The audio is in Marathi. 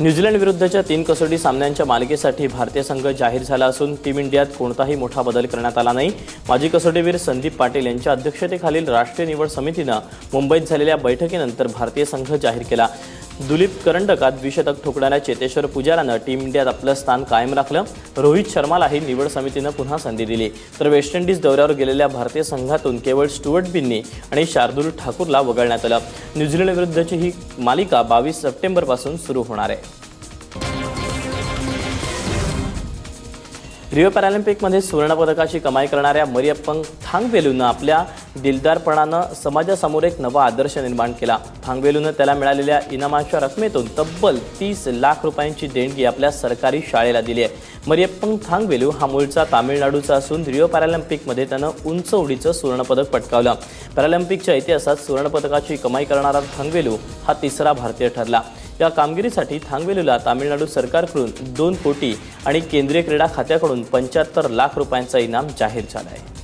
न्यूझीलंड विरुद्धच्या 3 कसोटी सामन्यांच्या मालिकेसाठी भारतीय संघ जाहीर झाला असून टीम इंडियात कोणताही मोठा बदल करण्यात आला नाही। माजी कसोटीवीर संदीप पाटील यांच्या अध्यक्षतेखालील राष्ट्रीय निवड समितीने मुंबईत झालेल्या बैठकीनंतर भारतीय संघ जाहीर केला। दुलीप करंडकात द्विशतक ठोकणाऱ्या चेतेश्वर पुजाराने टीम इंडियात आपलं स्थान कायम राखलं। रोहित शर्मालाही निवड समितीने पुन्हा संधी दिली, तर वेस्ट इंडिज दौऱ्यावर गेलेल्या भारतीय संघातून केवळ स्टुअर्ट बिन्नी आणि शार्दुल ठाकूरला वगळण्यात आलं। न्यूझीलंड विरुद्धची ही मालिका 22 सप्टेंबरपासून सुरू होणार आहे। रिओ पॅरालिम्पिकमध्ये सुवर्णपदकाची कमाई करणाऱ्या मरियप्पन थांगवेलूने आपल्या दिलदारपणाने समाजासमोर एक नवा आदर्श निर्माण केला। थांगवेलूने त्याला मिळालेल्या इनामाच्या रकमेतून तब्बल 30 लाख रुपयांची देणगी आपल्या सरकारी शाळेला दिली आहे। मरियप्पन थांगवेलू हा मूळचा तामिळनाडूचा असून रिओ पॅरालिम्पिकमध्ये त्याने उंच उडीचं सुवर्णपदक पटकावलं। पॅरालिम्पिकच्या इतिहासात सुवर्णपदकाची कमाई करणारा थांगवेलू हा तिसरा भारतीय ठरला। या कामगिरीसाठी थांगवेलूला तामिळनाडू सरकारकडून 2 कोटी आणि केंद्रीय क्रीडा खात्याकडून 75 लाख रुपयांचा इनाम जाहीर झाला आहे।